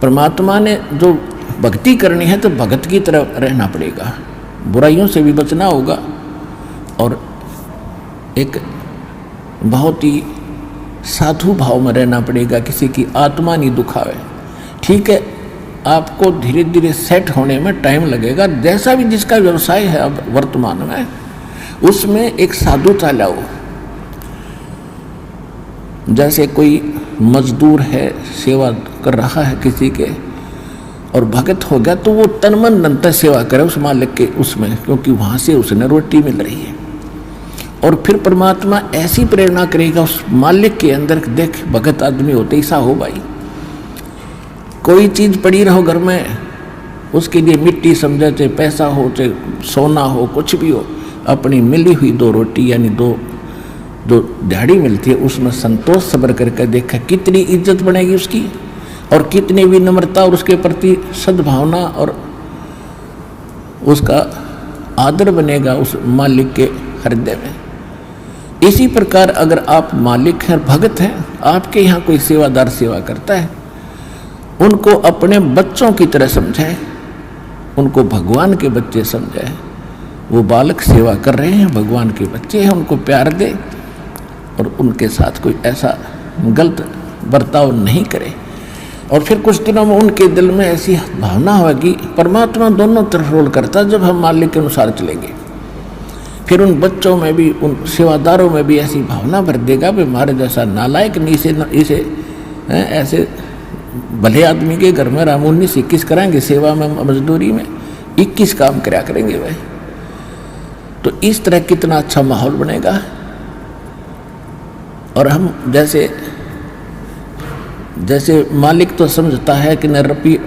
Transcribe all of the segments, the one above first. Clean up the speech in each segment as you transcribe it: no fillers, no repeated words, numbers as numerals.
परमात्मा ने जो भक्ति करनी है तो भगत की तरह रहना पड़ेगा, बुराइयों से भी बचना होगा और एक बहुत ही साधु भाव में रहना पड़ेगा, किसी की आत्मा नहीं दुखावे। ठीक है, आपको धीरे धीरे सेट होने में टाइम लगेगा, जैसा भी जिसका व्यवसाय है अब वर्तमान में उसमें एक साधुता लाओ। जैसे कोई मजदूर है, सेवा कर रहा है किसी के और भगत हो गया तो वो तन मन धन से सेवा करे उस मालिक के उसमें, क्योंकि वहाँ से उसने रोटी मिल रही है। और फिर परमात्मा ऐसी प्रेरणा करेगा उस मालिक के अंदर, देख भगत आदमी होते ऐसा हो भाई, कोई चीज़ पड़ी रहो घर में उसके लिए मिट्टी समझे, चाहे पैसा हो चाहे सोना हो कुछ भी हो, अपनी मिली हुई 2 रोटी यानी 2 जो दिहाड़ी मिलती है उसमें संतोष सब्र करके देखा कितनी इज्जत बनेगी उसकी और कितनी विनम्रता और उसके प्रति सद्भावना और उसका आदर बनेगा उस मालिक के हृदय में। इसी प्रकार अगर आप मालिक हैं, भगत हैं, आपके यहाँ कोई सेवादार सेवा करता है, उनको अपने बच्चों की तरह समझाएं, उनको भगवान के बच्चे समझाएं। वो बालक सेवा कर रहे हैं, भगवान के बच्चे हैं, उनको प्यार दे और उनके साथ कोई ऐसा गलत बर्ताव नहीं करे। और फिर कुछ दिनों में उनके दिल में ऐसी भावना होगी, परमात्मा दोनों तरफ रोल करता है, जब हम मालिक के अनुसार चलेंगे फिर उन बच्चों में भी उन सेवादारों में भी ऐसी भावना भर देगा कि हमारे जैसा नालायक नहीं इसे ऐसे भले आदमी के घर में राम 19-21 कराएंगे सेवा में मजदूरी में 21 काम कराया करेंगे भाई। तो इस तरह कितना अच्छा माहौल बनेगा। और हम जैसे मालिक तो समझता है कि न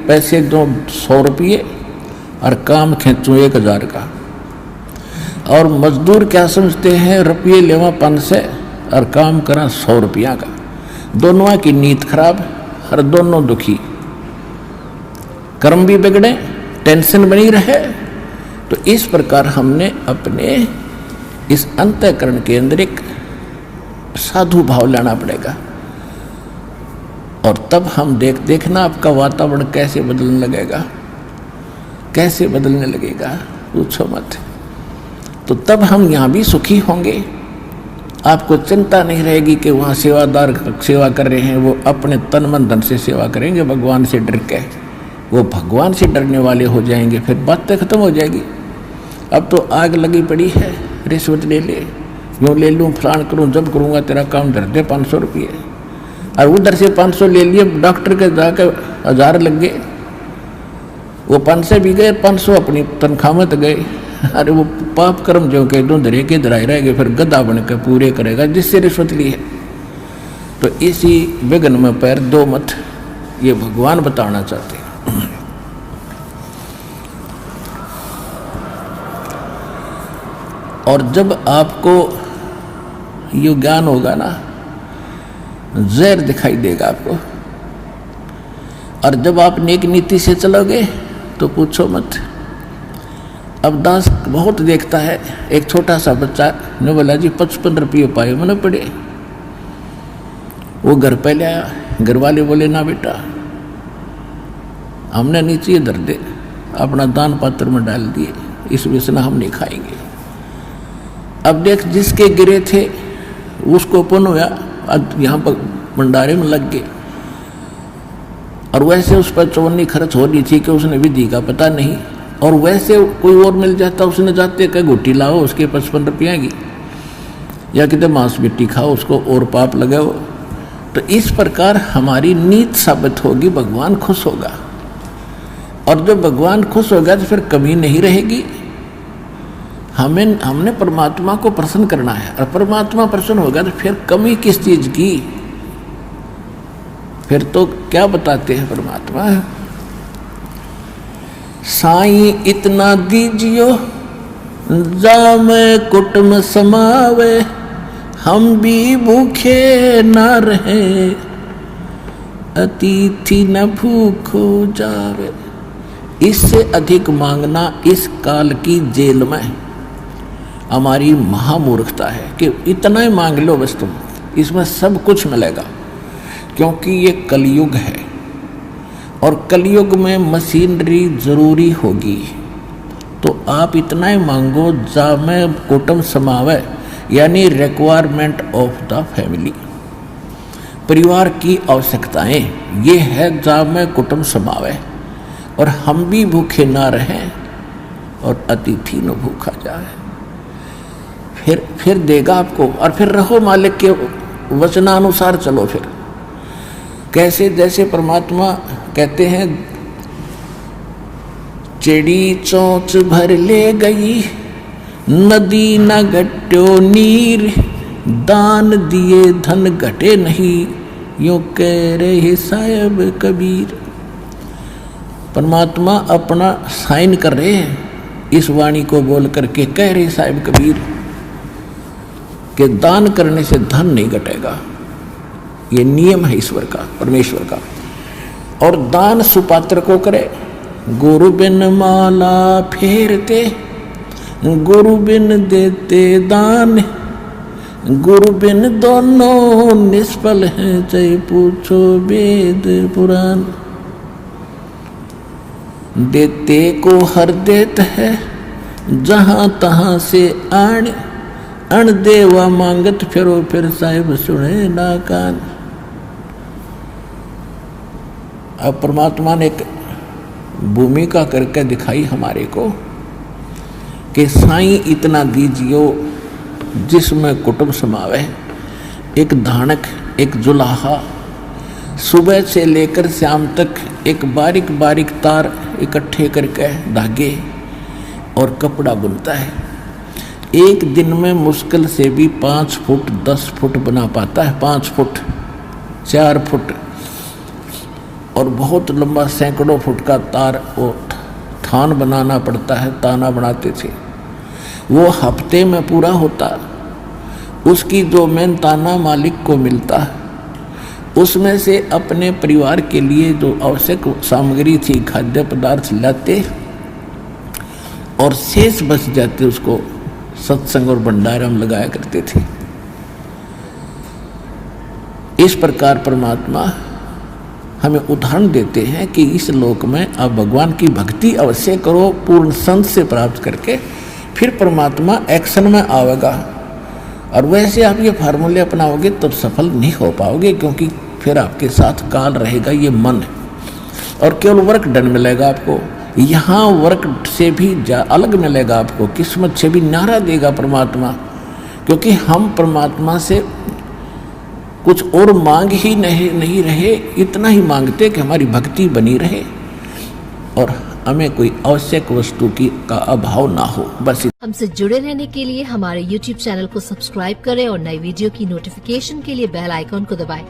पैसे दो 100 रुपये और काम खींचूँ 1000 का, और मजदूर क्या समझते हैं रुपये लेवा 500 और काम करा 100 रुपया का। दोनों की नीयत खराब और दोनों दुखी, कर्म भी बिगड़े, टेंशन बनी रहे। तो इस प्रकार हमने अपने इस अंतःकरण के अंदर एक साधु भाव लाना पड़ेगा और तब हम देखना आपका वातावरण कैसे बदलने लगेगा, कैसे बदलने लगेगा पूछो मत। तो तब हम यहाँ भी सुखी होंगे, आपको चिंता नहीं रहेगी कि वहाँ सेवादार सेवा कर रहे हैं वो अपने तन मन धन से सेवा करेंगे, भगवान से डर के वो भगवान से डरने वाले हो जाएंगे, फिर बातें खत्म हो जाएगी। अब तो आग लगी पड़ी है, रिश्वत ले ले, यूँ ले लूँ, फलान करूँ, जब करूँगा तेरा काम धर दे 500 रुपये, और उधर से 500 ले लिए, डॉक्टर के जाकर 1000 लग गए, वो 500 भी गए, 500 अपनी तनख्वाह में तो गए। अरे वो पाप कर्म जो के दो धरे के धराए रह गए, फिर गधा बन के पूरे करेगा जिससे रिश्वत ली है। तो इसी विघ्न में पैर दो मत, ये भगवान बताना चाहते हैं। और जब आपको ये ज्ञान होगा ना, जहर दिखाई देगा आपको, और जब आप नेक नीति से चलोगे तो पूछो मत। अब दास बहुत देखता है, एक छोटा सा बच्चा ने बोला जी 55 रुपये पाए मैंने पड़े, वो घर पे ले आया, घर वाले बोले ना बेटा हमने नीचे धर दे, अपना दान पात्र में डाल दिए, इस व्यसना हम नहीं खाएंगे। अब देख जिसके गिरे थे उसको पुण्य हुआ, यहाँ पर भंडारे में लग गए, और वैसे उस पर चौनी खर्च हो रही थी कि उसने विधि का पता नहीं, और वैसे कोई और मिल जाता उसने जाते कह घुट्टी लाओ उसके 55 रुपये की, या कितने मांस मिट्टी खाओ उसको और पाप लगाओ। तो इस प्रकार हमारी नीत साबित होगी, भगवान खुश होगा, और जब भगवान खुश होगा तो फिर कमी नहीं रहेगी। हमने परमात्मा को प्रसन्न करना है, और परमात्मा प्रसन्न होगा तो फिर कमी किस चीज की, फिर तो क्या बताते हैं परमात्मा, साईं इतना दीजियो जामे कुटुम समावे, हम भी भूखे ना रहे अतिथि न भूखो जावे। इससे अधिक मांगना इस काल की जेल में हमारी महामूर्खता है कि इतना ही मांग लो बस तुम, इसमें सब कुछ मिलेगा, क्योंकि ये कलयुग है और कलयुग में मशीनरी जरूरी होगी, तो आप इतना ही मांगो जा में कुटुंब समावे, यानी रिक्वायरमेंट ऑफ द फैमिली, परिवार की आवश्यकताएं ये है जा में कुटुंब समावे, और हम भी भूखे ना रहें और अतिथि न भूखा जाए। फिर देगा आपको, और फिर रहो मालिक के वचनानुसार चलो। फिर कैसे, जैसे परमात्मा कहते हैं, चिड़ी चोंच भर ले गई नदी न घट्यो नीर, दान दिए धन घटे नहीं, यूं कह रहे साहिब कबीर। परमात्मा अपना साइन कर रहे हैं इस वाणी को बोल करके, कह रहे साहिब कबीर कि दान करने से धन नहीं घटेगा, ये नियम है ईश्वर का, परमेश्वर का। और दान सुपात्र को करे, गुरु बिन माला फेरते, गुरु बिन देते दान, गुरु बिन दोनों निष्फल हैं, चाहे पूछो वेद पुराण। देते को हर देत है, जहां तहां से आण, अण देवा मांगत फिरो, फिर साहिब सुने ना कान। अब परमात्मा ने एक भूमिका करके दिखाई हमारे को कि साईं इतना दीजियो जिसमें कुटुंब समावे, एक धानक, एक जुलाहा, सुबह से लेकर शाम तक एक बारीक बारीक तार इकट्ठे करके धागे और कपड़ा बुनता है। एक दिन में मुश्किल से भी 5 फुट 10 फुट बना पाता है, 5 फुट 4 फुट, और बहुत लंबा सैकड़ों फुट का तार वो थान बनाना पड़ता है, ताना बनाते थे। वो हफ्ते में पूरा होता। उसकी जो मेहनताना मालिक को मिलता है, उसमें से अपने परिवार के लिए जो आवश्यक सामग्री थी, खाद्य पदार्थ लाते, और शेष बच जाते उसको सत्संग और भंडारा में लगाया करते थे। इस प्रकार परमात्मा हमें उदाहरण देते हैं कि इस लोक में आप भगवान की भक्ति अवश्य करो, पूर्ण संत से प्राप्त करके, फिर परमात्मा एक्शन में आवेगा। और वैसे आप ये फार्मूले अपनाओगे तब सफल नहीं हो पाओगे, क्योंकि फिर आपके साथ काल रहेगा, ये मन है, और केवल वर्क डन मिलेगा आपको। यहाँ वर्क से भी अलग मिलेगा आपको, किस्मत से भी नारा देगा परमात्मा, क्योंकि हम परमात्मा से कुछ और मांग ही नहीं रहे, इतना ही मांगते कि हमारी भक्ति बनी रहे और हमें कोई आवश्यक वस्तु का अभाव ना हो। बस हमसे जुड़े रहने के लिए हमारे YouTube चैनल को सब्सक्राइब करें और नई वीडियो की नोटिफिकेशन के लिए बेल आइकॉन को दबाएं।